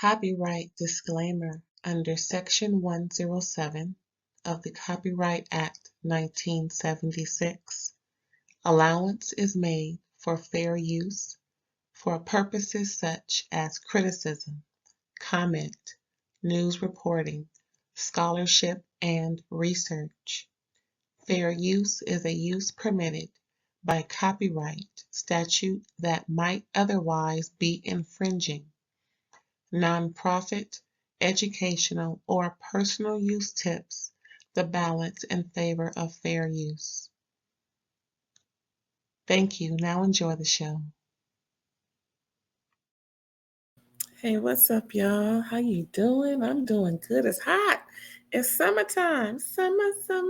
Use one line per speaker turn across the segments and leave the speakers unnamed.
Copyright disclaimer under Section 107 of the Copyright Act 1976. Allowance is made for fair use for purposes such as criticism, comment, news reporting, scholarship, and research. Fair use is a use permitted by copyright statute that might otherwise be infringing. Nonprofit, educational, or personal use tips the balance in favor of fair use. Thank you. Now enjoy the show.
Hey, what's up, y'all? How you doing? I'm doing good. It's hot. It's summertime. Summertime.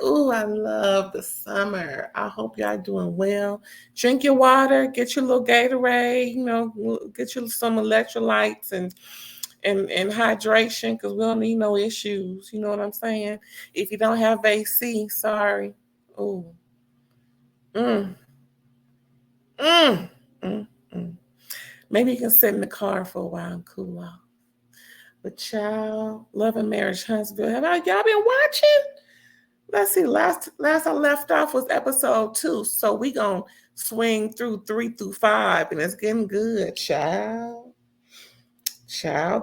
Ooh, I love the summer. I hope y'all doing well. Drink your water. Get your little Gatorade. Get you some electrolytes and hydration, because we don't need no issues. You know what I'm saying? If you don't have AC, sorry. Ooh. Mm. Mm. Mm. Mm. Maybe you can sit in the car for a while and cool off. But child, Love and Marriage Huntsville. Have y'all been watching? Let's see. Last I left off was episode 2. So we gonna swing through 3 through 5, and it's getting good, child.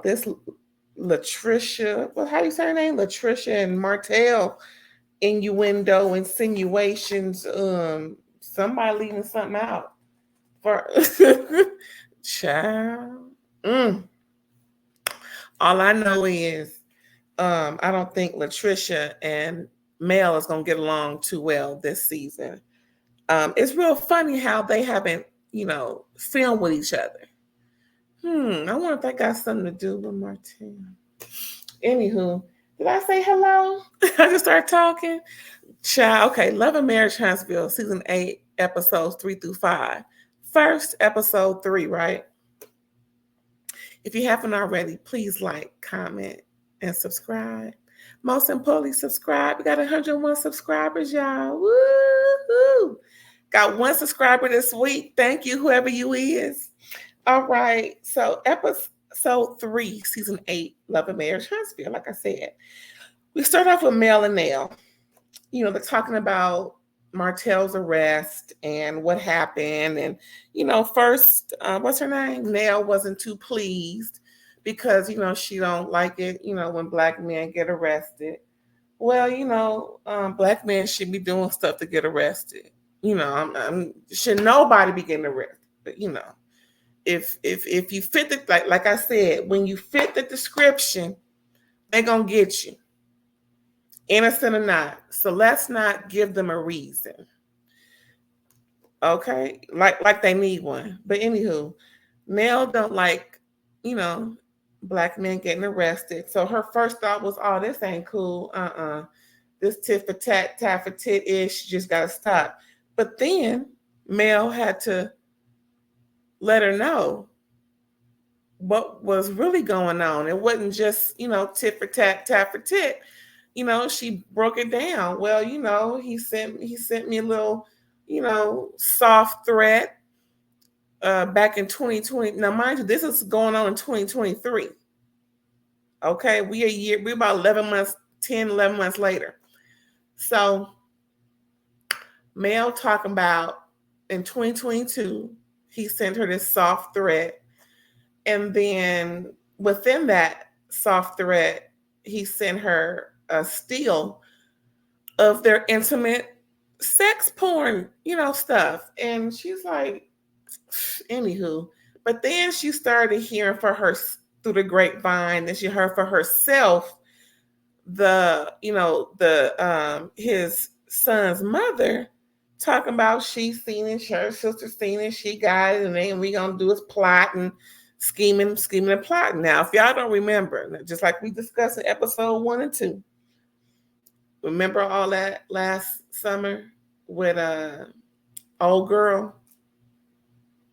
This Latricia. Well, how do you say her name? Latricia and Martell insinuations. Somebody leaving something out for child. All I know is I don't think Latricia and Mel is going to get along too well this season. It's real funny how they haven't, filmed with each other. I wonder if that got something to do with Martin. Anywho, did I say hello? I just started talking. Child, okay, Love and Marriage Huntsville, season 8, episodes 3 through 5. First, episode 3, right? If you haven't already, please like, comment, and subscribe. Most importantly, subscribe. We got 101 subscribers, y'all. Woo-hoo! Got 1 subscriber this week. Thank you, whoever you is. All right. So episode 3, season 8, Love and Marriage Huntsville, like I said. We start off with Mel and Nell. They're talking about Martell's arrest and what happened. And, first, what's her name? Nell wasn't too pleased because, she don't like it, when black men get arrested. Well, black men should be doing stuff to get arrested. Should nobody be getting arrested. But, if you fit the, like I said, when you fit the description, they're going to get you. Innocent or not. So let's not give them a reason. Okay? Like they need one. But anywho, Nell don't like, black men getting arrested. So her first thought was, oh, this ain't cool. This tit for tat, tat for tit-ish, just got to stop. But then Mel had to let her know what was really going on. It wasn't just, tit for tat, tat for tit. She broke it down. Well, he sent me a little, soft threat back in 2020. Now, mind you, this is going on in 2023. Okay, we're about 11 months later. So, Mel talking about in 2022, he sent her this soft threat. And then within that soft threat, he sent her a still of their intimate sex porn, stuff. And she's like, anywho. But then she started hearing for her through the grapevine, and she heard for herself his son's mother talking about she's seen it, her sister seen it, she got it, and then we gonna do is plot and scheming and plotting. Now, if y'all don't remember, just like we discussed in episode 1 and 2, remember all that last summer with old girl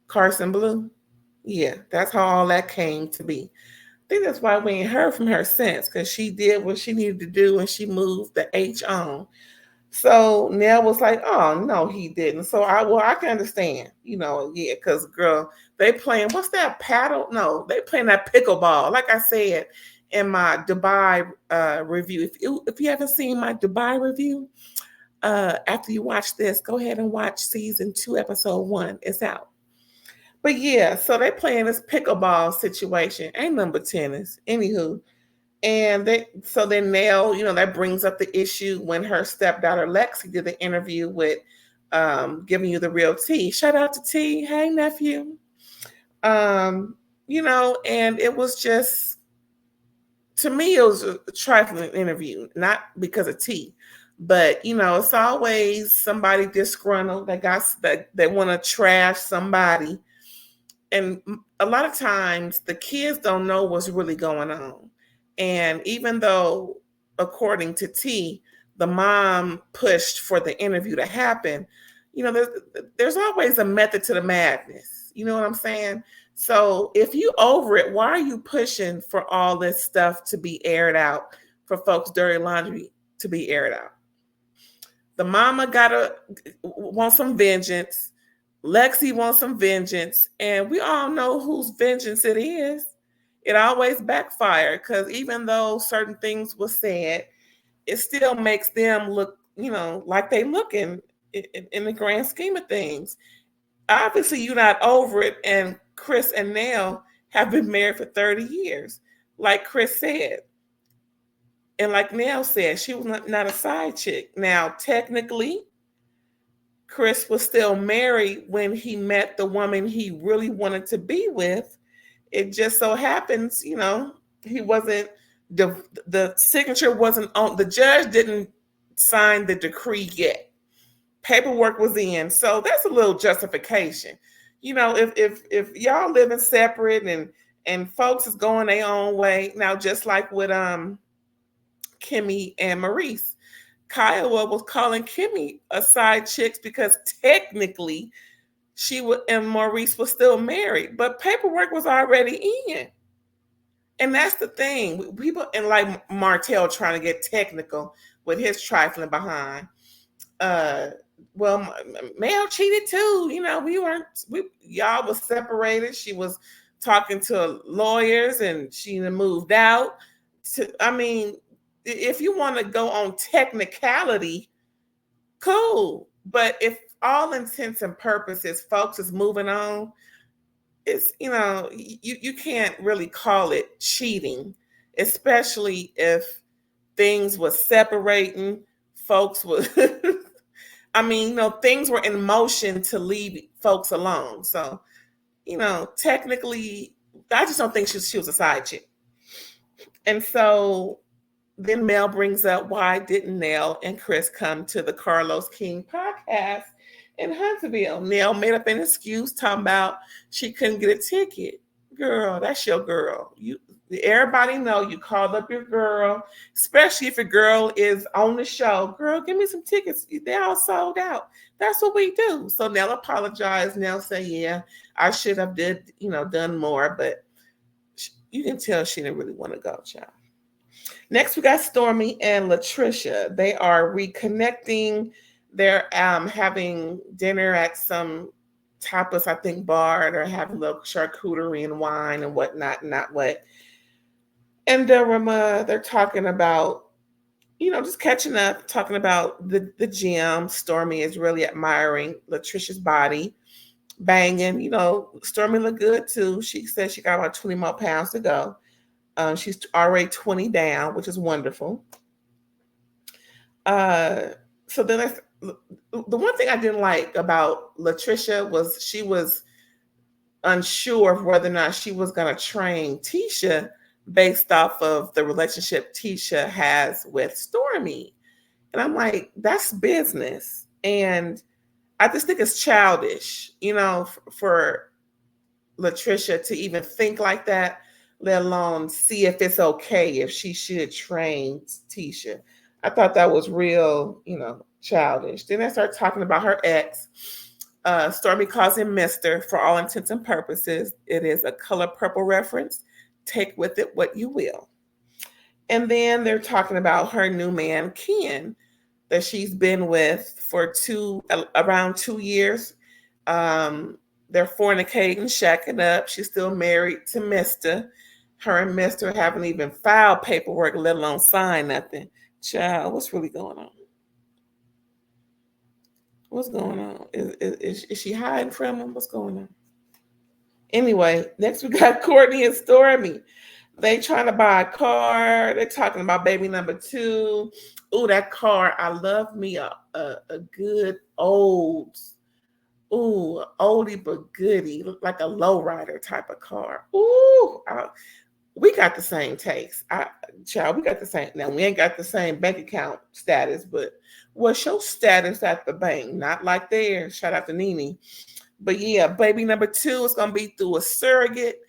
Carson Blue? Yeah, that's how all that came to be. I think that's why we ain't heard from her since, because she did what she needed to do and she moved the H on. So Nell was like, "Oh no, he didn't." So I can understand, yeah, because girl, they playing what's that paddle? No, they playing that pickleball. Like I said in my Dubai review, if you haven't seen my Dubai review, after you watch this, go ahead and watch season 2, episode 1. It's out. But yeah, so they playing this pickleball situation. Ain't nothing but tennis. Anywho, and so then Nell, that brings up the issue when her stepdaughter Lexi did the interview with Giving You the Real Tea. Shout out to T. Hey, nephew. Um, and it was just, to me, it was a trifling interview, not because of T. But it's always somebody disgruntled that they want to trash somebody, and a lot of times the kids don't know what's really going on. And even though, according to T, the mom pushed for the interview to happen, there's always a method to the madness. You know what I'm saying? So if you over it, why are you pushing for all this stuff to be aired out, for folks' dirty laundry to be aired out? The mama want some vengeance. Lexi wants some vengeance, and we all know whose vengeance it is. It always backfired, because even though certain things were said, it still makes them look, like they look in the grand scheme of things. Obviously, you're not over it, and Chris and Nell have been married for 30 years. Like Chris said, and like Nell said, she was not a side chick. Now, technically, Chris was still married when he met the woman he really wanted to be with. It just so happens, he wasn't, the signature wasn't on, the judge didn't sign the decree yet. Paperwork was in. So that's a little justification. If y'all living separate and folks is going their own way. Now, just like with Kimmy and Maurice, Kiowa was calling Kimmy a side chick because technically and Maurice was still married, but paperwork was already in. And that's the thing. People, and like Martell trying to get technical with his trifling behind. Well, Mel cheated too. Y'all was separated. She was talking to lawyers and she moved out. If you want to go on technicality, cool. But if all intents and purposes, folks is moving on, it's, you can't really call it cheating, especially if things were separating, folks was things were in motion to leave folks alone. So, technically, I just don't think she was a side chick. And so then Mel brings up, why didn't Nell and Chris come to the Carlos King podcast in Huntsville? Nell made up an excuse talking about she couldn't get a ticket. Girl, that's your girl. Everybody know you called up your girl, especially if your girl is on the show. Girl, give me some tickets. They all sold out. That's what we do. So Nell apologized. Nell said, yeah, I should have done more, but you can tell she didn't really want to go, child. Next, we got Stormy and Latricia. They are reconnecting. They're having dinner at some tapas, I think, bar. They're having a little charcuterie and wine and whatnot, not what. And they're talking about, just catching up, talking about the gym. Stormy is really admiring Latricia's body, banging. Stormy looked good too. She said she got about 20 more pounds to go. She's already 20 down, which is wonderful. So then the one thing I didn't like about Latricia was she was unsure of whether or not she was going to train Tisha based off of the relationship Tisha has with Stormy. And I'm like, that's business. And I just think it's childish, for Latricia to even think like that, let alone see if it's okay if she should train Tisha. I thought that was real, childish. Then I start talking about her ex. Stormy calls him Mr. For all intents and purposes. It is a Color Purple reference. Take with it what you will. And then they're talking about her new man, Ken. that she's been with for around 2 years. They're fornicating, shacking up. She's still married to Mister. Her and Mister haven't even filed paperwork, let alone sign nothing. Child, what's really going on? What's going on? Is she hiding from him? What's going on? Anyway, next we got Courtney and Stormy. They trying to buy a car. They're talking about baby number 2. Ooh, that car. I love me a good old, oldie but goodie. Look like a lowrider type of car. We got the same taste. Child, we got the same. Now we ain't got the same bank account status, but what's your status at the bank? Not like theirs. Shout out to Nene. But yeah, baby number 2 is gonna be through a surrogate.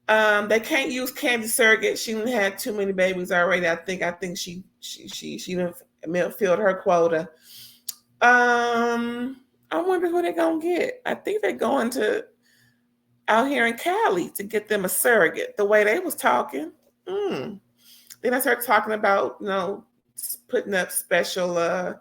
They can't use Candy surrogate. She done had too many babies already. I think she filled her quota. I wonder who they're gonna get. I think they're going to out here in Cali to get them a surrogate. The way they was talking. Then I started talking about, putting up special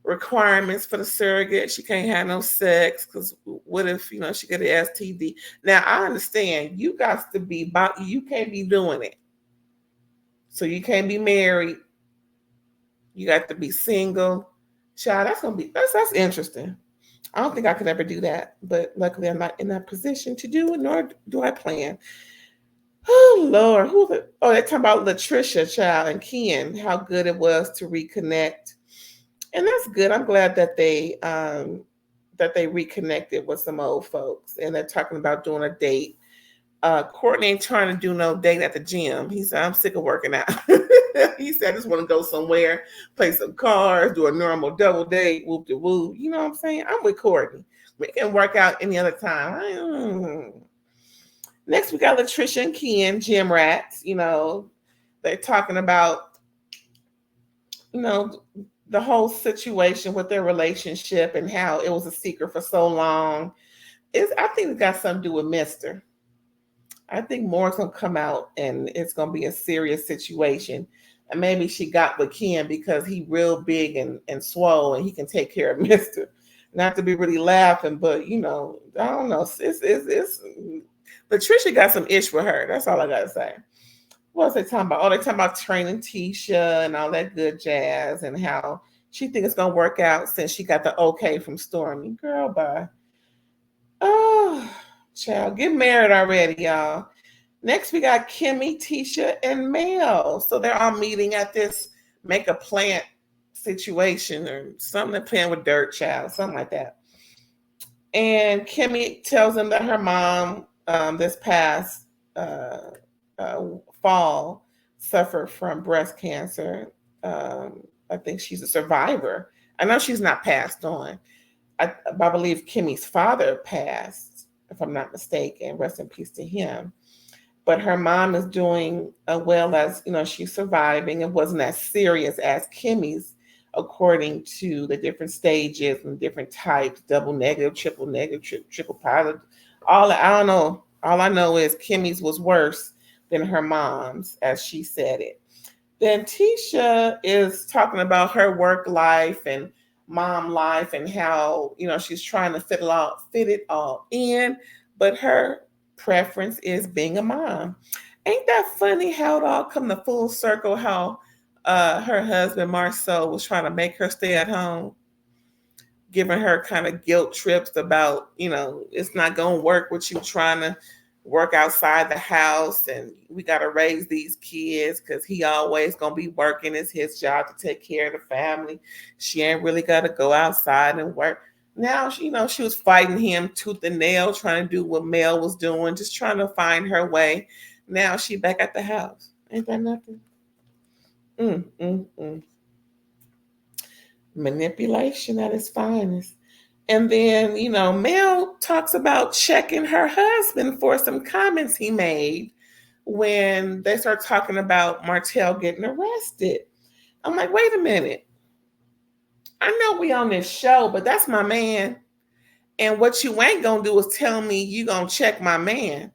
requirements for the surrogate. She can't have no sex because what if she get an STD? Now I understand you got to be you can't be doing it, so you can't be married. You got to be single. Child, that's interesting. I don't think I could ever do that, but luckily I'm not in that position to do it, nor do I plan. Oh Lord, they're talking about Latricia, child, and Ken, how good it was to reconnect. And that's good. I'm glad that they reconnected with some old folks, and they're talking about doing a date. Courtney ain't trying to do no date at the gym. He said, I'm sick of working out. He said, I just want to go somewhere, play some cards, do a normal double date, whoop de whoop. You know what I'm saying? I'm with Courtney. We can work out any other time. Next, we got Latricia and Ken, gym rats. They're talking about, the whole situation with their relationship and how it was a secret for so long. I think it got something to do with Mister. I think more is going to come out and it's going to be a serious situation. And maybe she got with Ken because he real big and swole and he can take care of Mister. Not to be really laughing, but I don't know. It's Patricia got some ish with her. That's all I got to say. What was they talking about? Oh, they're talking about training Tisha and all that good jazz and how she thinks it's going to work out since she got the okay from Stormy. Girl, bye. Oh, child, get married already, y'all. Next, we got Kimmy, Tisha, and Mel. So they're all meeting at this make a plant situation or something, playing with dirt, child, something like that. And Kimmy tells them that her mom this past fall suffered from breast cancer. I think she's a survivor. I know she's not passed on. I believe Kimmy's father passed, if I'm not mistaken. Rest in peace to him. But her mom is doing well, as she's surviving. It wasn't as serious as Kimmy's, according to the different stages and different types: double negative, triple positive. I don't know. All I know is Kimmy's was worse than her mom's, as she said it. Then Tisha is talking about her work life and mom life and how she's trying to fit it all in, but her preference is being a mom. Ain't that funny how it all come to full circle? How her husband Marceau was trying to make her stay at home, giving her kind of guilt trips about it's not gonna work with you trying to work outside the house, and we got to raise these kids because he always gonna be working. It's his job to take care of the family. She ain't really got to go outside and work. Now she was fighting him tooth and nail, trying to do what Mel was doing, just trying to find her way. Now she back at the house. Ain't that nothing? Manipulation at its finest. And then, Mel talks about checking her husband for some comments he made when they start talking about Martell getting arrested. I'm like, wait a minute. I know we on this show, but that's my man. And what you ain't going to do is tell me you going to check my man.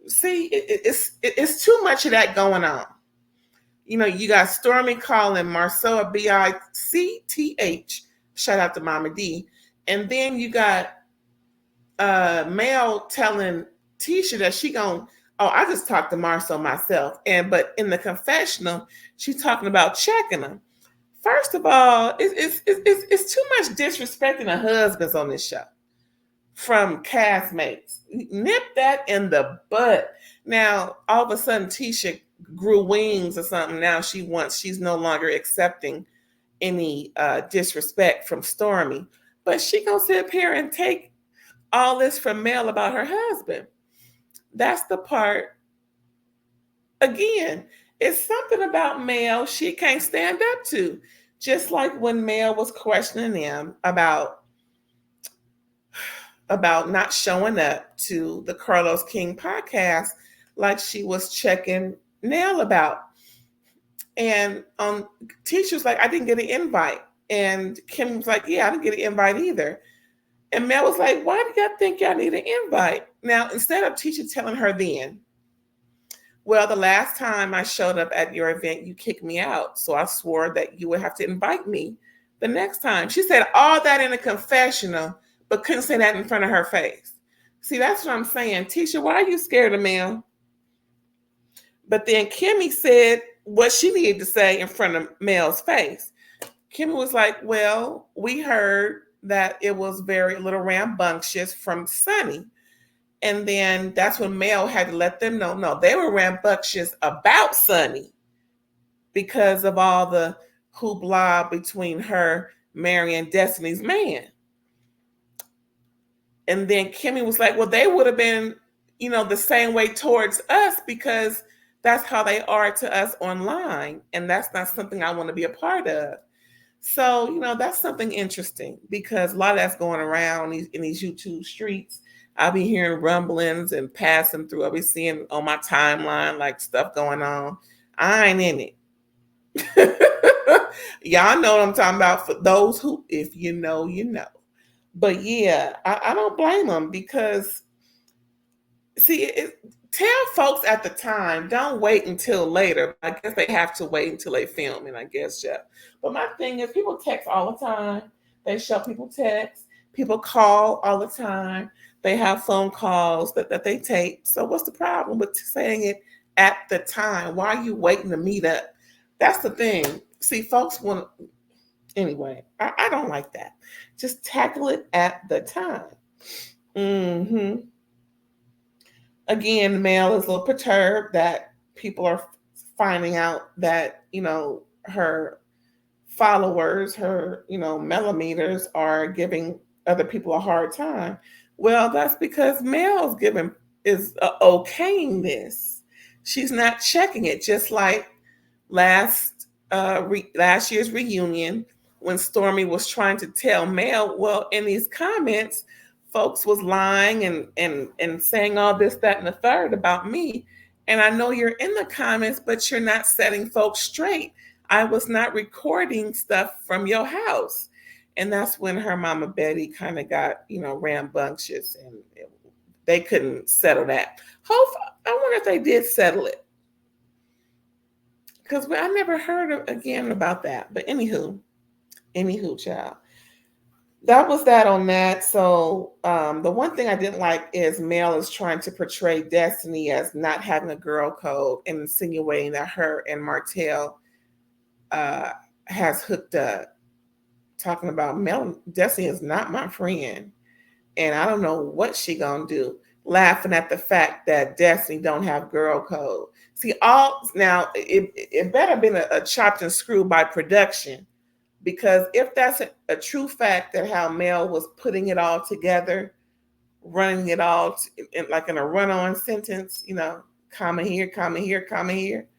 See, it's too much of that going on. You got Stormy calling Marcella Bicth. Shout out to Mama D. And then you got Mel telling Tisha that she gonna. Oh, I just talked to Marcel myself, but in the confessional, she's talking about checking them. First of all, it's too much disrespecting the husbands on this show from castmates. Nip that in the butt. Now, all of a sudden, Tisha grew wings or something. Now she's no longer accepting any disrespect from Stormy, but she gonna sit up here and take all this from Mel about her husband. That's the part. Again, it's something about Mel she can't stand up to. Just like when Mel was questioning them about not showing up to the Carlos King podcast, like she was checking Nell about. And Tisha's like, I didn't get an invite. And Kim was like, yeah, I didn't get an invite either. And Mel was like, why do y'all think y'all need an invite? Now, instead of Tisha telling her then, well, the last time I showed up at your event, you kicked me out. So I swore that you would have to invite me the next time. She said all that in a confessional, but couldn't say that in front of her face. See, that's what I'm saying. Tisha, why are you scared of Mel? But then Kimmy said what she needed to say in front of Mel's face. Kimmy was like, well, we heard that it was very little rambunctious from Sonny. And then that's when Mel had to let them know, no, they were rambunctious about Sonny because of all the hoopla between her, Mary, and Destiny's man. And then Kimmy was like, well, they would have been, the same way towards us because that's how they are to us online. And that's not something I want to be a part of. So, that's something interesting because a lot of that's going around in these YouTube streets. I'll be hearing rumblings and passing through. I'll be seeing on my timeline like stuff going on. I ain't in it. Y'all know what I'm talking about. For those who, if you know, you know. But yeah, I don't blame them because, see, tell folks at the time, don't wait until later. I guess they have to wait until they film it, I guess, Jeff. But my thing is, people text all the time. They show people text. People call all the time. They have phone calls that they take. So what's the problem with saying it at the time? Why are you waiting to meet up? That's the thing. See, folks want to, anyway, I don't like that. Just tackle it at the time. Again, Mel is a little perturbed that people are finding out that, her followers, her, millimeters are giving other people a hard time. Well, that's because Mel's is okaying this. She's not checking it, just like last year's reunion when Stormy was trying to tell Mel, well, in these comments, folks was lying and saying all this, that, and the third about me. And I know you're in the comments, but you're not setting folks straight. I was not recording stuff from your house. And that's when her mama Betty kind of got, rambunctious and they couldn't settle that. I wonder if they did settle it. Because I never heard again about that. But anywho, child. That was that on that. So the one thing I didn't like is Mel is trying to portray Destiny as not having a girl code and insinuating that her and Martell has hooked up. Talking about Destiny is not my friend. And I don't know what she gonna do. Laughing at the fact that Destiny don't have girl code. See, now it better been a chopped and screwed by production. Because if that's a true fact that how Mel was putting it all together, running it all like in a run-on sentence, comma here, comma here, comma here,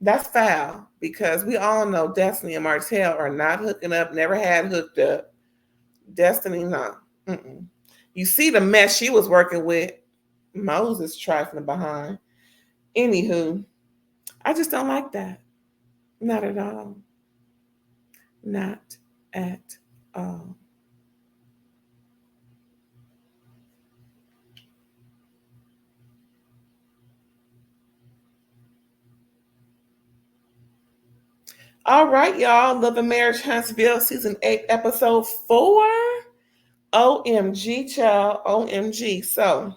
that's foul because we all know Destiny and Martell are not hooking up, never had hooked up. Destiny, no. Mm-mm. You see the mess she was working with. Moses trifling behind. Anywho, I just don't like that. Not at all. Not at all. All right, y'all. Love and Marriage Huntsville, season 8, episode 4. OMG, child. OMG. So,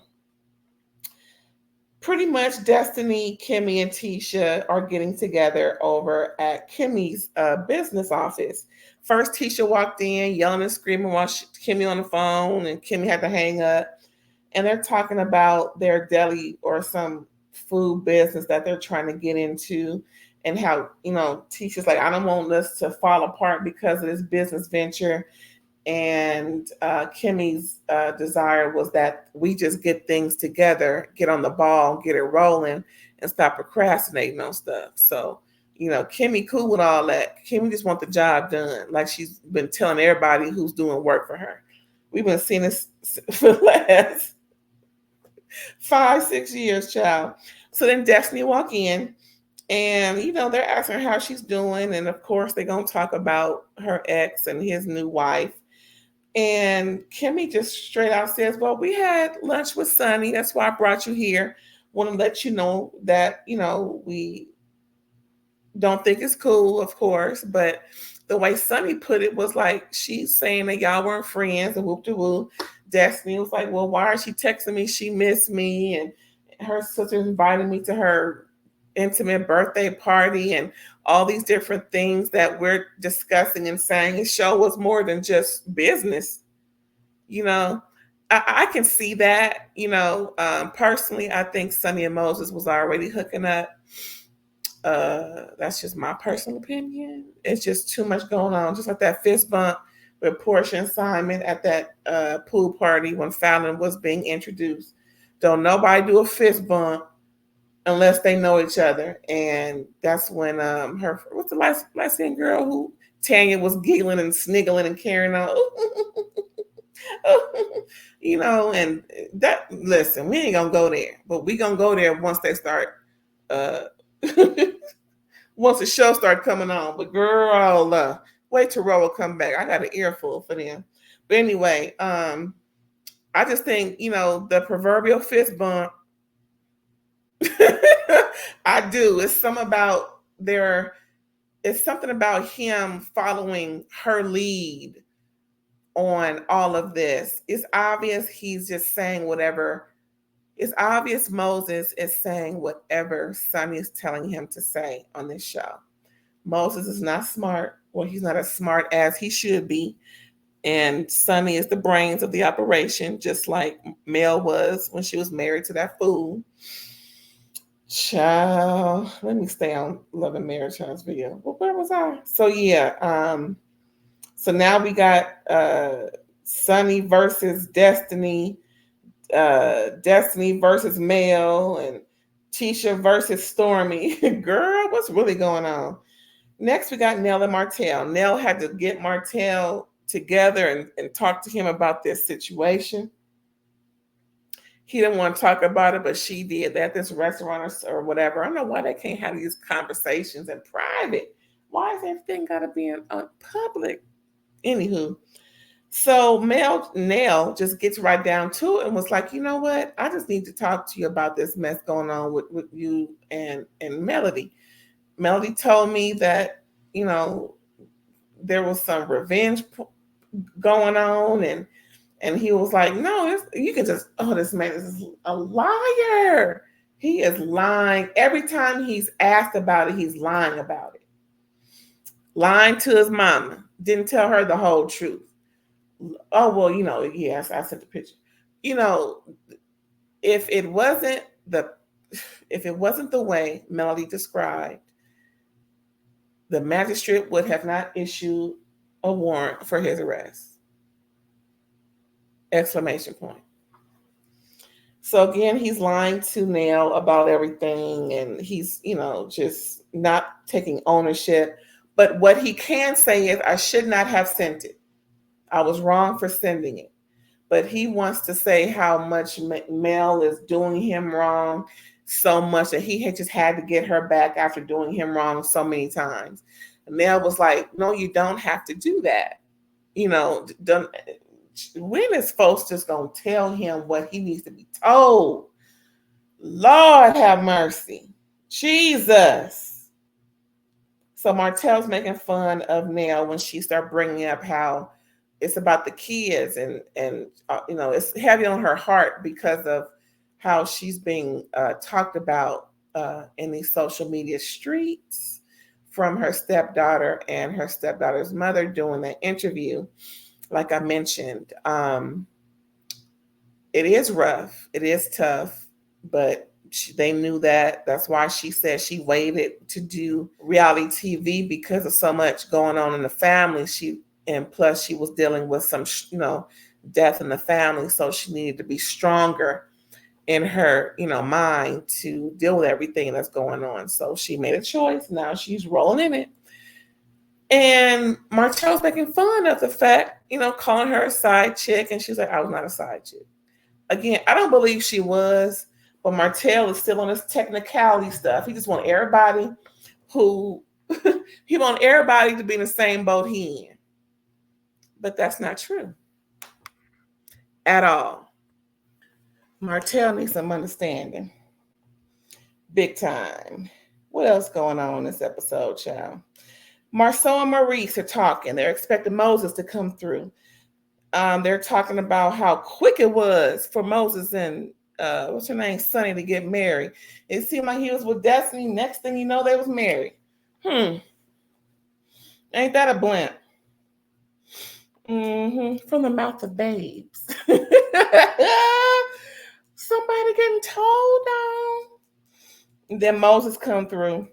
pretty much Destiny, Kimmy, and Tisha are getting together over at Kimmy's business office. First, Tisha walked in, yelling and screaming while Kimmy on the phone, and Kimmy had to hang up. And they're talking about their deli or some food business that they're trying to get into, and how, Tisha's like, I don't want this to fall apart because of this business venture. And Kimmy's desire was that we just get things together, get on the ball, get it rolling, and stop procrastinating on stuff. So, Kimmy cool with all that. Kimmy just want the job done, like she's been telling everybody who's doing work for her. We've been seeing this for the last 5-6 years, child. So then Destiny walk in, and they're asking her how she's doing, and of course they're gonna talk about her ex and his new wife. And Kimmy just straight out says, well, we had lunch with Sonny. That's why I brought you here. Want to let you know that, we don't think it's cool, of course. But the way Sonny put it was like she's saying that y'all weren't friends and whoop de whoop. Destiny was like, well, why is she texting me? She missed me. And her sister invited me to her intimate birthday party and all these different things that we're discussing and saying. His show was more than just business. I can see that. Personally, I think Sonny and Moses was already hooking up. That's just my personal opinion. It's just too much going on. Just like that fist bump with Portia and Simon at that pool party when Fallon was being introduced. Don't nobody do a fist bump unless they know each other. And that's when what's the last skin girl who Tanya was giggling and sniggling and carrying on. And that, listen, we ain't gonna go there, but we gonna go there once they start once the show start coming on. But girl, wait till Roa come back. I got an earful for them. But anyway, I just think, the proverbial fist bump. I do. It's something about him following her lead on all of this. It's obvious he's just saying whatever. It's obvious Moses is saying whatever Sonny is telling him to say on this show. Moses is not smart, or he's not as smart as he should be. And Sonny is the brains of the operation, just like Mel was when she was married to that fool. Child, let me stay on Love and Marriage video. Well, where was I? So yeah, so now we got Sonny versus Destiny, Destiny versus Mel, and Tisha versus Stormy. Girl, what's really going on? Next, we got Nell and Martell. Nell had to get Martell together and talk to him about this situation. He didn't want to talk about it, but she did. At this restaurant or whatever. I don't know why they can't have these conversations in private. Why is everything got to be in public? Anywho, so Nell just gets right down to it and was like, you know what? I just need to talk to you about this mess going on with you and Melody. Melody told me that, there was some revenge going on, and he was like, no, you can just, this man is a liar. He is lying. Every time he's asked about it, he's lying about it. Lying to his mama. Didn't tell her the whole truth. Oh, well, yes, I sent the picture. If it wasn't the way Melody described, the magistrate would have not issued a warrant for his arrest. Exclamation point. So again, he's lying to Nell about everything, and he's, just not taking ownership. But what he can say is, I should not have sent it. I was wrong for sending it. But he wants to say how much Mel is doing him wrong so much that he had just had to get her back after doing him wrong so many times. And Mel was like, no, you don't have to do that. When is folks just going to tell him what he needs to be told? Lord have mercy. Jesus. So Martell's making fun of Nell when she started bringing up how it's about the kids, and it's heavy on her heart because of how she's being talked about in these social media streets from her stepdaughter and her stepdaughter's mother doing that interview. Like I mentioned, it is rough, it is tough, but they knew that. That's why she said she waited to do reality TV because of so much going on in the family. And plus she was dealing with some, death in the family, so she needed to be stronger in her, mind to deal with everything that's going on. So she made a choice. Now she's rolling in it. And Martell's making fun of the fact, calling her a side chick, and she's like, "I was not a side chick." Again, I don't believe she was, but Martell is still on this technicality stuff. He just want everybody he want everybody to be in the same boat he in. But that's not true at all. Martell needs some understanding. Big time. What else going on in this episode, child? Marceau and Maurice are talking. They're expecting Moses to come through. They're talking about how quick it was for Moses and what's her name, Sonny, to get married. It seemed like he was with Destiny. Next thing you know, they was married. Ain't that a blimp? From the mouth of babes. Somebody getting told on. Then Moses come through.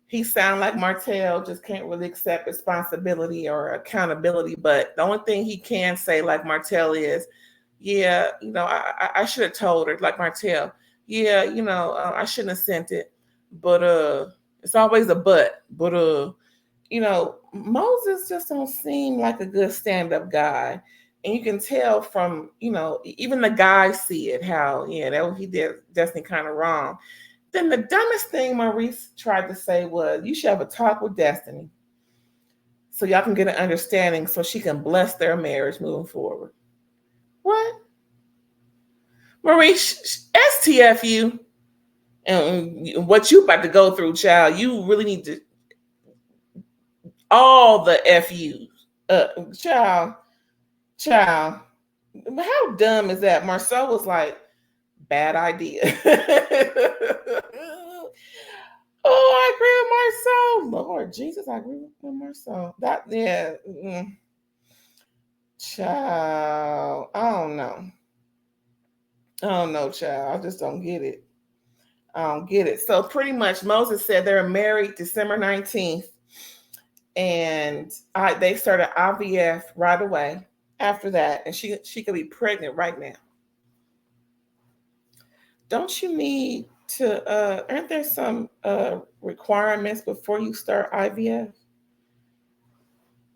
He sound like Martell just can't really accept responsibility or accountability. But the only thing he can say, like Martell, is, yeah, I should have told her, like Martell. Yeah, I shouldn't have sent it. But it's always a but. But Moses just don't seem like a good stand-up guy. And you can tell from, even the guys see it, how, that he did Destiny kind of wrong. Then the dumbest thing Maurice tried to say was, you should have a talk with Destiny so y'all can get an understanding so she can bless their marriage moving forward. What? Maurice, STFU. And what you about to go through, child, you really need to, all the FUs. Child. How dumb is that? Marceau was like, bad idea. Oh, I agree with Marceau. Lord Jesus, I agree with Marceau. Child. I don't know, child. I just don't get it. So pretty much Moses said they were married December 19th. And they started IVF right away after that. And she could be pregnant right now. Don't you need to, aren't there some requirements before you start IVF?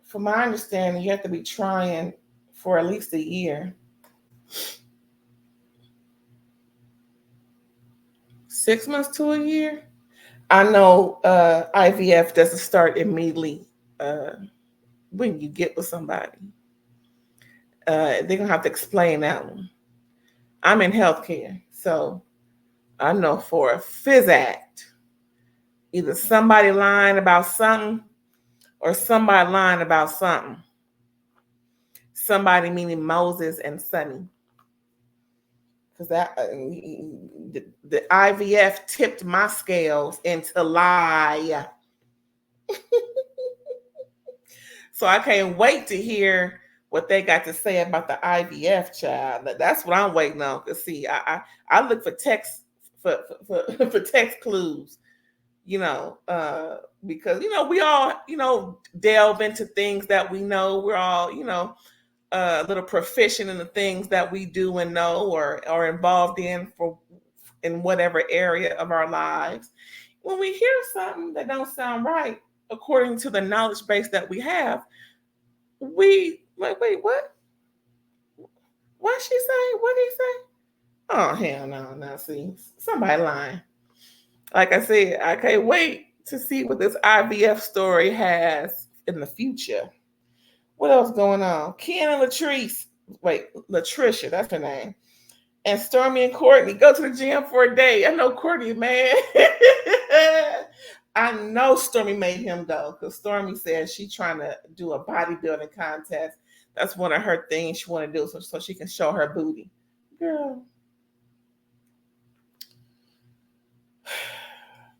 From my understanding, you have to be trying for at least a year. 6 months to a year? I know IVF doesn't start immediately when you get with somebody. They're going to have to explain that one. I'm in healthcare, so I know for a physact, either somebody lying about something or somebody lying about something. Somebody meaning Moses and Sonny. Because the IVF tipped my scales into lie. So I can't wait to hear what they got to say about the IVF, child. That's what I'm waiting on. Cause see, I look for text for text clues, because we all delve into things that we know. We're all a little proficient in the things that we do and know or are involved in whatever area of our lives. When we hear something that don't sound right according to the knowledge base that we have, we like, wait, what? What she say? What he say? Oh, hell no. Now see, somebody lying. Like I said, I can't wait to see what this IVF story has in the future. What else going on? Ken and Latricia, that's her name. And Stormy and Courtney go to the gym for a day. I know Courtney, man. I know Stormy made him go because Stormy said she's trying to do a bodybuilding contest. That's one of her things she want to do, so she can show her booty. Girl,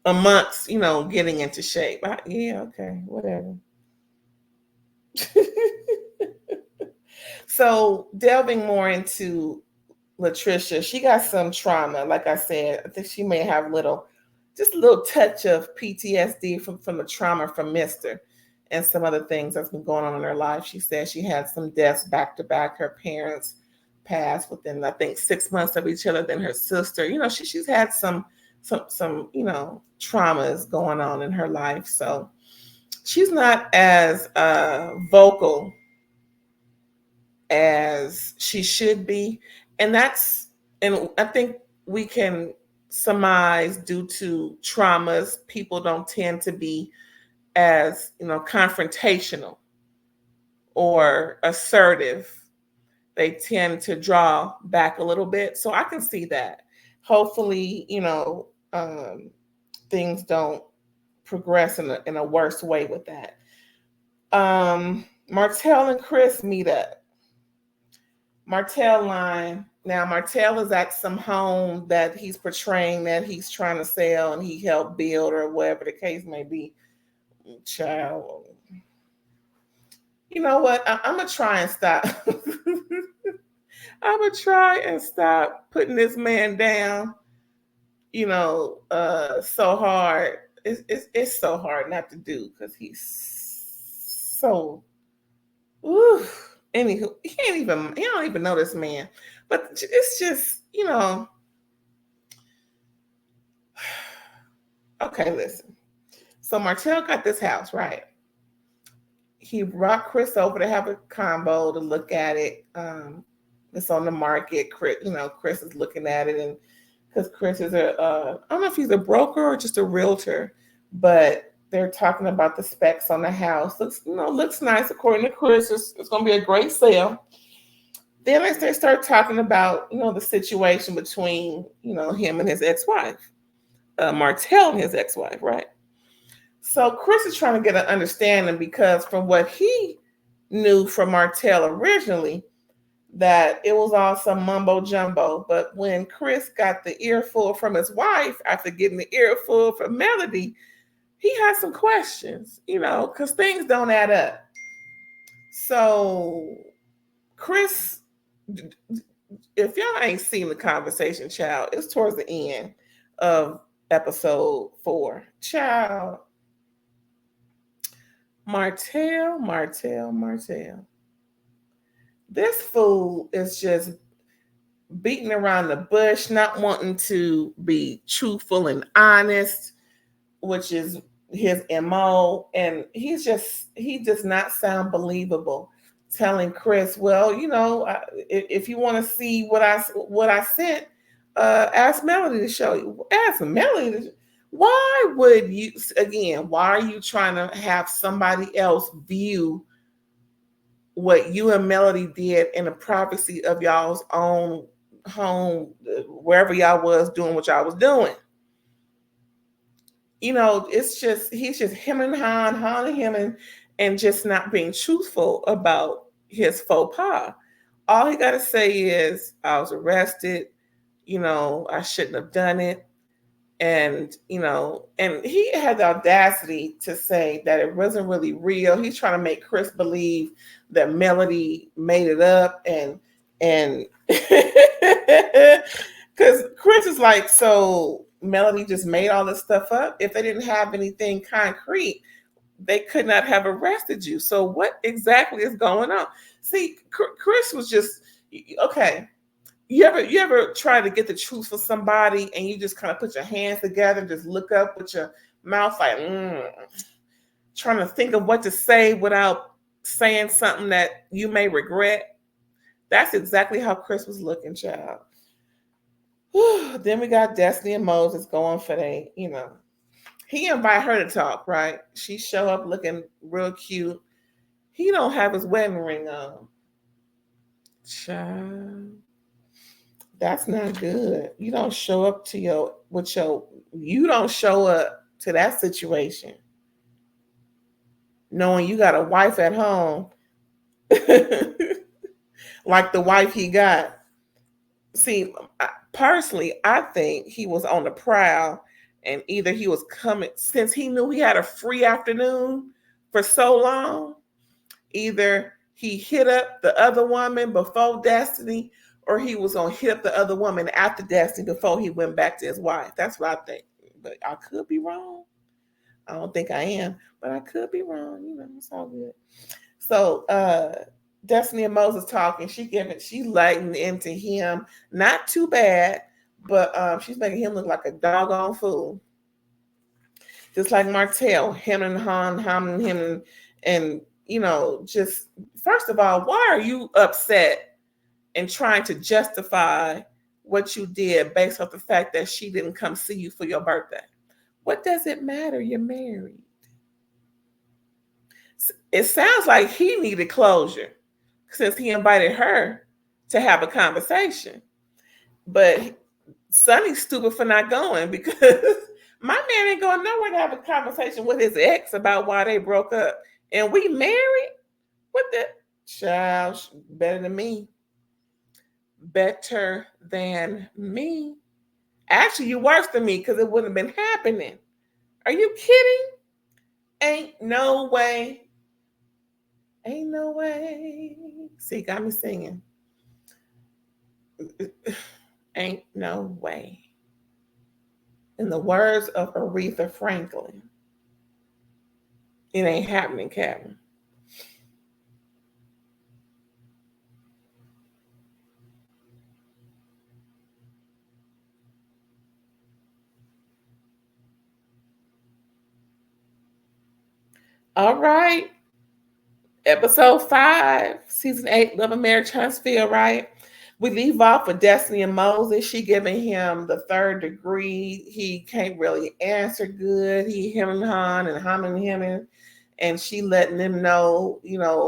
amongst getting into shape. Yeah, okay, whatever. So delving more into Latricia, she got some trauma. Like I said, I think she may have just a little touch of PTSD from the trauma from Mister and some other things that's been going on in her life. She said she had some deaths back to back. Her parents passed within, I think, 6 months of each other. Then her sister, she's had some traumas going on in her life. So she's not as vocal as she should be, and I think we can surmise due to traumas, people don't tend to be as confrontational or assertive. They tend to draw back a little bit, so I can see that. Hopefully, things don't progress in a worse way with that. Martell and Chris meet up. Martell line. Now Martell is at some home that he's portraying that he's trying to sell and he helped build or whatever the case may be. Child. You know what? I'm gonna try and stop. I'm gonna try and stop putting this man down. So hard. It's so hard not to do because he's so. Ooh. Anywho, he don't even know this man. But it's just, okay, listen. So Martell got this house, right? He brought Chris over to have a combo to look at it. It's on the market. Chris is looking at it, and because Chris is I don't know if he's a broker or just a realtor, but they're talking about the specs on the house. Looks nice according to Chris. It's going to be a great sale. Then they start talking about the situation between him and his ex-wife, Martell and his ex-wife, right? So Chris is trying to get an understanding because from what he knew from Martell originally, that it was all some mumbo jumbo. But when Chris got the earful from his wife after getting the earful from Melody, he had some questions, because things don't add up. So Chris, if y'all ain't seen the conversation, child, it's towards the end of episode 4. Child, Martell. This fool is just beating around the bush, not wanting to be truthful and honest, which is his MO. And he does not sound believable. Telling Chris, well, if you want to see what I sent, ask Melody to show you. Ask Melody. Why would you, again, why are you trying to have somebody else view what you and Melody did in the privacy of y'all's own home, wherever y'all was doing what y'all was doing? It's just, he's just him and him and just not being truthful about his faux pas. All he got to say is, I was arrested, I shouldn't have done it. And, and he had the audacity to say that it wasn't really real. He's trying to make Chris believe that Melody made it up. And because Chris is like, so Melody just made all this stuff up. If they didn't have anything concrete, they could not have arrested you. So what exactly is going on? See, Chris was just, okay. You ever try to get the truth for somebody and you just kind of put your hands together and just look up with your mouth like, trying to think of what to say without saying something that you may regret? That's exactly how Chris was looking, child. Then we got Destiny and Moses going for he invite her to talk, right? She show up looking real cute. He don't have his wedding ring on. Child. That's not good. You don't show up you don't show up to that situation, knowing you got a wife at home like the wife he got. See, personally, I think he was on the prowl, and either he was coming, since he knew he had a free afternoon for so long, either he hit up the other woman before Destiny, or he was going to hit up the other woman after Destiny before he went back to his wife. That's what I think. But I could be wrong. I don't think I am, but I could be wrong. It's all good. So Destiny and Moses talking. She lighting into him. Not too bad, but she's making him look like a doggone fool. Just like Martell, him and him, and just first of all, why are you upset and trying to justify what you did based off the fact that she didn't come see you for your birthday? What does it matter? You're married. It sounds like he needed closure since he invited her to have a conversation. But Sonny's stupid for not going, because my man ain't going nowhere to have a conversation with his ex about why they broke up. And we married? What the? Child, better than me. Better than me. Actually, you're worse than me, because it wouldn't have been happening. Are you kidding? Ain't no way. Ain't no way. See, got me singing. Ain't no way. In the words of Aretha Franklin, it ain't happening, Captain. All right. Episode 5, season 8, Love and Marriage Huntsville, right? We leave off with Destiny and Moses. She giving him the 3rd degree. He can't really answer good. He hemming and hemming, and she letting him know,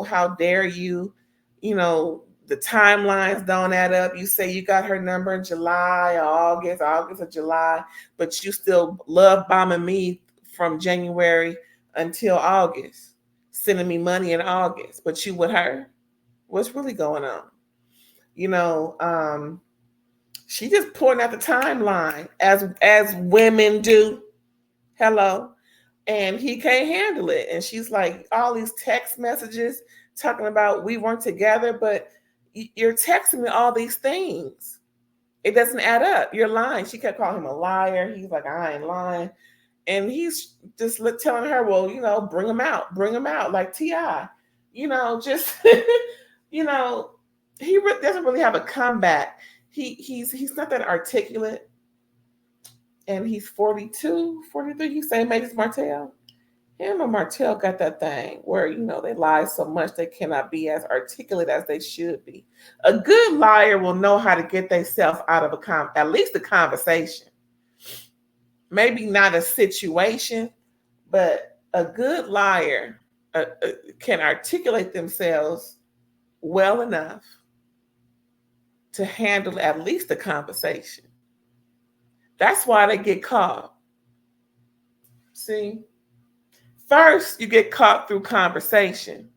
how dare you, the timelines don't add up. You say you got her number in July or August or July, but you still love bombing me from January until August, sending me money in August, but you with her? What's really going on? She just pouring out the timeline as women do. Hello. And he can't handle it. And she's like, all these text messages talking about we weren't together, but you're texting me all these things. It doesn't add up. You're lying. She kept calling him a liar. He's like, I ain't lying. And he's just telling her, well, bring him out like T.I. Just, he doesn't really have a comeback. He's not that articulate. And he's 42, 43. He's same age as Martell. Him and Martell got that thing where, they lie so much they cannot be as articulate as they should be. A good liar will know how to get themselves out of at least a conversation. Maybe not a situation, but a good liar can articulate themselves well enough to handle at least a conversation. That's why they get caught. See? First, you get caught through conversation.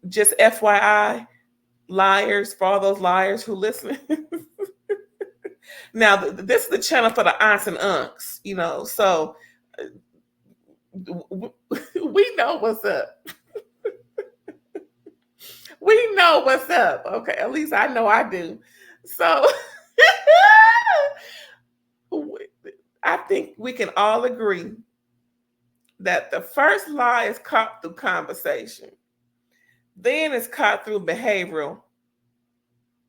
Just FYI, liars, for all those liars who listen. Now, this is the channel for the aunts and unks, so we know what's up. We know what's up. Okay, at least I know I do. So I think we can all agree that the first lie is caught through conversation. Then it's caught through behavioral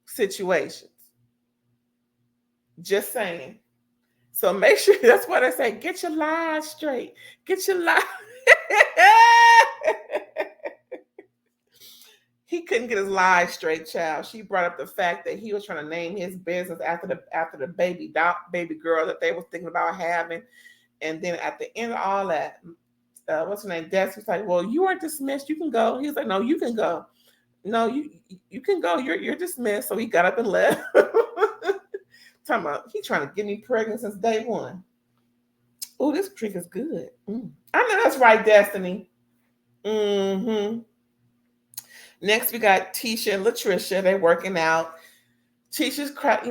situations. Just saying. So make sure, that's why they say, get your lies straight. Get your lies. He couldn't get his lies straight, child. She brought up the fact that he was trying to name his business after the baby girl that they was thinking about having. And then at the end of all that, what's her name? Des was like, well, you aren't dismissed. You can go. He was like, no, you can go. No, you can go. You're dismissed. So he got up and left. Talking about he trying to get me pregnant since day one. Oh, this drink is good. I know that's right, Destiny. Mm-hmm. Next, we got Tisha and Latricia. They're working out. Tisha's crack,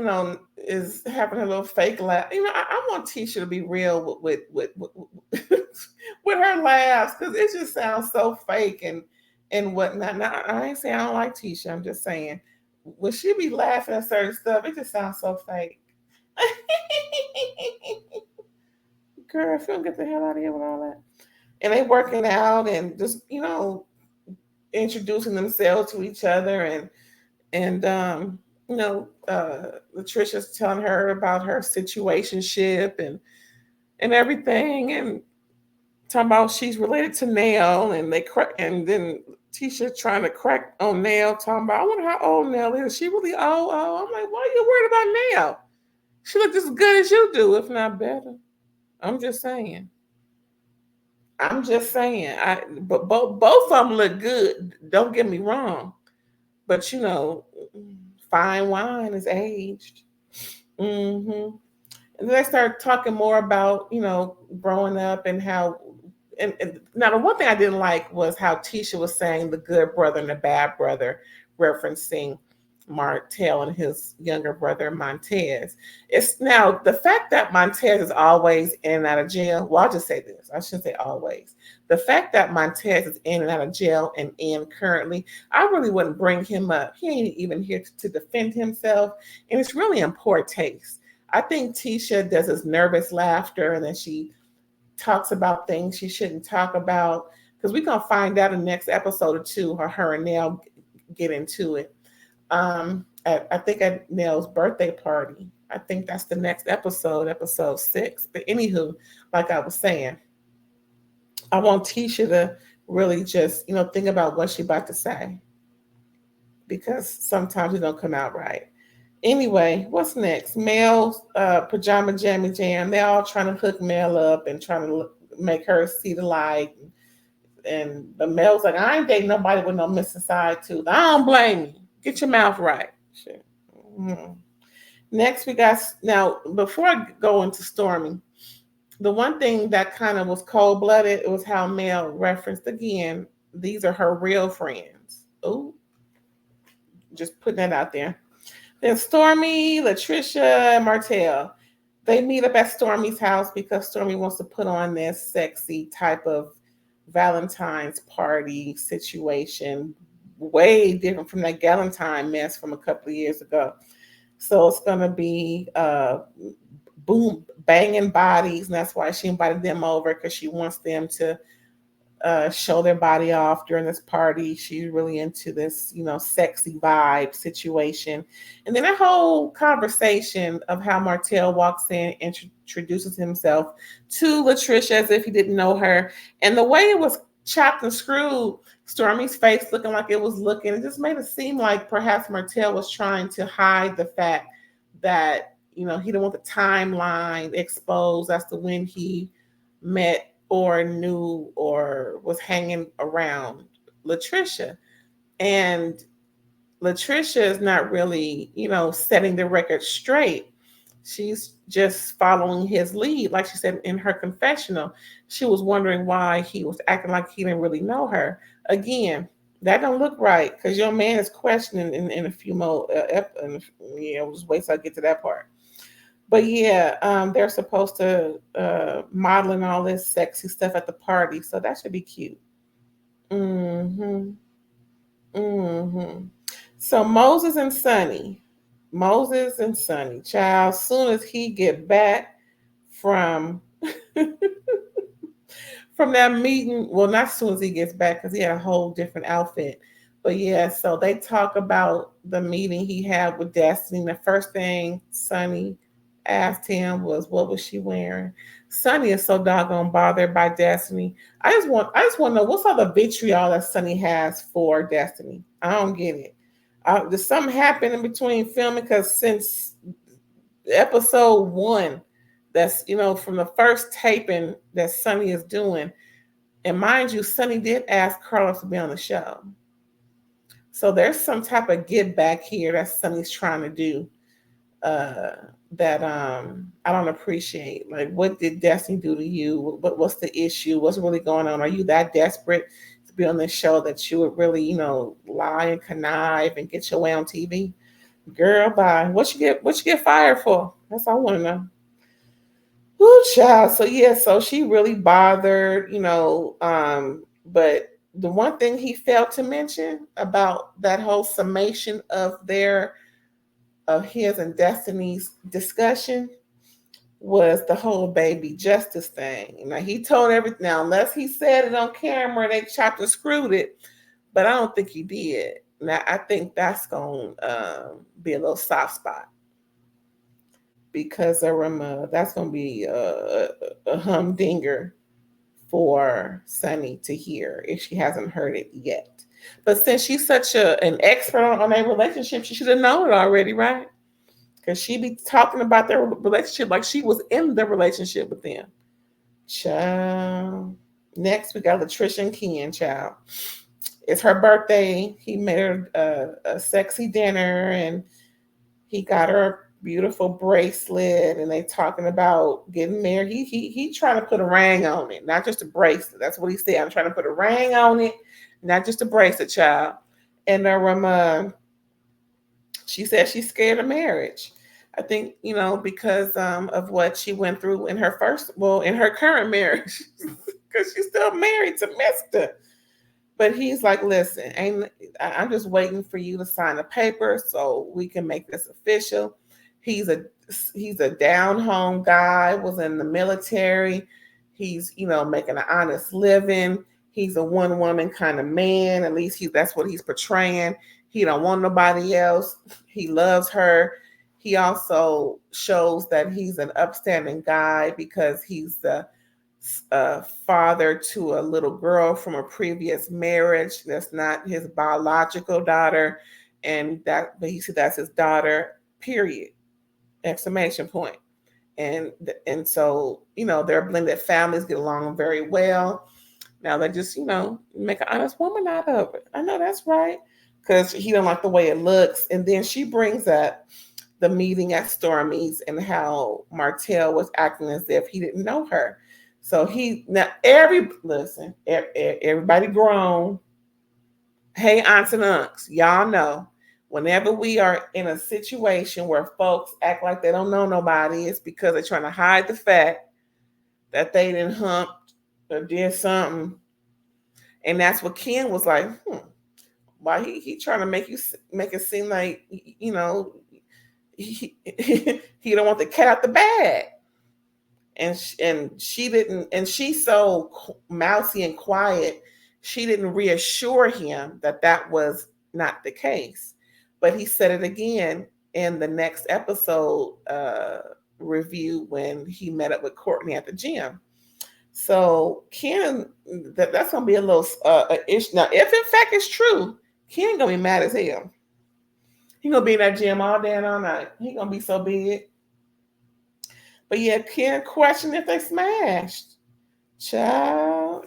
is having her little fake laugh. I want Tisha to be real with with her laughs because it just sounds so fake and whatnot. Now, I ain't saying I don't like Tisha. I'm just saying when she be laughing at certain stuff, it just sounds so fake. Girl, if you don't get the hell out of here with all that. And they working out and just introducing themselves to each other and Latricia's telling her about her situationship and everything, and talking about she's related to Nell, and and then Tisha trying to crack on Nell, talking about I wonder how old Nell is. Is she really old? Oh, I'm like, why are you worried about Nell? She looks as good as you do, if not better. I'm just saying. I'm just saying. But both of them look good. Don't get me wrong. But fine wine is aged. Mm-hmm. And then I started talking more about growing up and how. And now the one thing I didn't like was how Tisha was saying the good brother and the bad brother, referencing Martell and his younger brother Montez. It's now the fact that Montez is always in and out of jail. Well, I'll just say this. I shouldn't say always. The fact that Montez is in and out of jail and in currently, I really wouldn't bring him up. He ain't even here to defend himself. And it's really in poor taste. I think Tisha does his nervous laughter and then she talks about things she shouldn't talk about because we're gonna find out in the next episode or two how her and Nell get into it. I think at Nell's birthday party. I think that's the next episode 6. But anywho, like I was saying, I want Tisha to really just think about what she's about to say because sometimes it don't come out right. Anyway, what's next? Mel's pajama jammy jam. They're all trying to hook Mel up and trying to make her see the light. And the Mel's like, I ain't dating nobody with no missing side tooth. I don't blame you. Get your mouth right. Shit. Mm-hmm. Next, we got now. Before I go into Stormy, the one thing that kind of was cold blooded was how Mel referenced again. These are her real friends. Oh, just putting that out there. Then Stormy, Latricia, and Martell. They meet up at Stormy's house because Stormy wants to put on this sexy type of Valentine's party situation, way different from that Galentine mess from a couple of years ago. So it's gonna be boom banging bodies, and that's why she invited them over because she wants them to show their body off during this party. She's really into this, sexy vibe situation. And then a whole conversation of how Martell walks in, introduces himself to Latricia as if he didn't know her. And the way it was chopped and screwed, Stormy's face looking like it was looking, it just made it seem like perhaps Martell was trying to hide the fact that, he didn't want the timeline exposed as to when he met or knew or was hanging around Latricia. And Latricia is not really, setting the record straight. She's just following his lead. Like she said in her confessional, she was wondering why he was acting like he didn't really know her. Again, that don't look right because your man is questioning in a few more, we'll just wait till I get to that part. But yeah, they're supposed to modeling all this sexy stuff at the party, so that should be cute. Mm-hmm. Mm-hmm. So Moses and Sonny, child. Soon as he get back from from that meeting, well, not as soon as he gets back because he had a whole different outfit. But yeah, so they talk about the meeting he had with Destiny. The first thing Sonny asked him was, what was she wearing? Sonny is so doggone bothered by Destiny. I just want to know what's all the vitriol that Sonny has for Destiny. I don't get it. Did something happen in between filming? Because since episode 1, that's from the first taping that Sonny is doing, and mind you, Sonny did ask Carlos to be on the show. So there's some type of get back here that Sonny's trying to do. that I don't appreciate. Like, what did Destiny do to you? What's the issue? What's really going on? Are you that desperate to be on this show that you would really, lie and connive and get your way on TV? Girl, bye. What you get fired for? That's all I want to know. Ooh, child. So yeah, so she really bothered, but the one thing he failed to mention about that whole summation of his and Destiny's discussion was the whole baby justice thing. Now he told everything. Now, unless he said it on camera, they chopped and screwed it, but I don't think he did. Now I think that's gonna be a little soft spot because that's gonna be a humdinger for Sunny to hear if she hasn't heard it yet. But since she's such an expert on a relationship, she should have known it already, right? Because she be talking about their relationship like she was in the relationship with them. Child. Next, we got Latricia and Ken, child. It's her birthday. He made her a sexy dinner and he got her a beautiful bracelet and they talking about getting married. He trying to put a ring on it, not just a bracelet. That's what he said. I'm trying to put a ring on it, not just a bracelet, child. And she said she's scared of marriage. I think, because of what she went through in in her current marriage, because she's still married to Mister. But he's like, listen, I'm just waiting for you to sign a paper so we can make this official. He's a he's a down home guy, was in the military. He's, making an honest living. He's a one woman kind of man. At least that's what he's portraying. He don't want nobody else. He loves her. He also shows that he's an upstanding guy because he's the father to a little girl from a previous marriage that's not his biological daughter, but he said that's his daughter. Period! Exclamation point. And so their blended families get along very well. Now they just make an honest woman out of it. I know that's right because he don't like the way it looks. And then she brings up the meeting at Stormy's and how Martell was acting as if he didn't know her. So everybody grown. Hey, aunts and uncles, y'all know whenever we are in a situation where folks act like they don't know nobody, it's because they're trying to hide the fact that they didn't hump or did something. And that's what Ken was like, why he trying to make it seem like, he, he don't want the cat out the bag. And she didn't, and she's so mousy and quiet, she didn't reassure him that was not the case. But he said it again in the next episode review when he met up with Courtney at the gym. So Ken, that's gonna be a little issue. Now, if in fact it's true, Ken gonna be mad as hell. He gonna be in that gym all day and all night. He gonna be so big. But yeah, Ken questioned if they smashed. Child,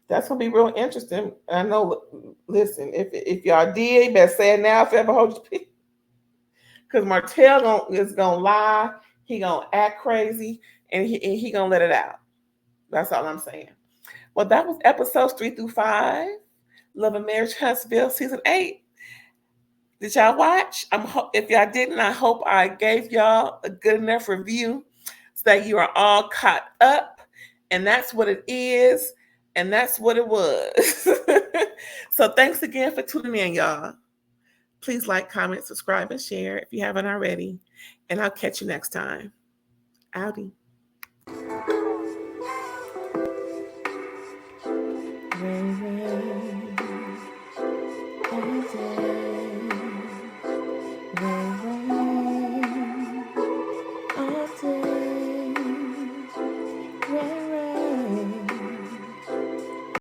that's gonna be real interesting. I know. Listen, if y'all did, you better say it now. If you ever hold your peace, because Martell is gonna lie. He gonna act crazy, and he gonna let it out. That's all I'm saying. Well, that was episodes 3-5. Love and Marriage Huntsville season 8. Did y'all watch? If y'all didn't, I hope I gave y'all a good enough review so that you are all caught up. And that's what it is. And that's what it was. So thanks again for tuning in, y'all. Please like, comment, subscribe, and share if you haven't already. And I'll catch you next time. Howdy.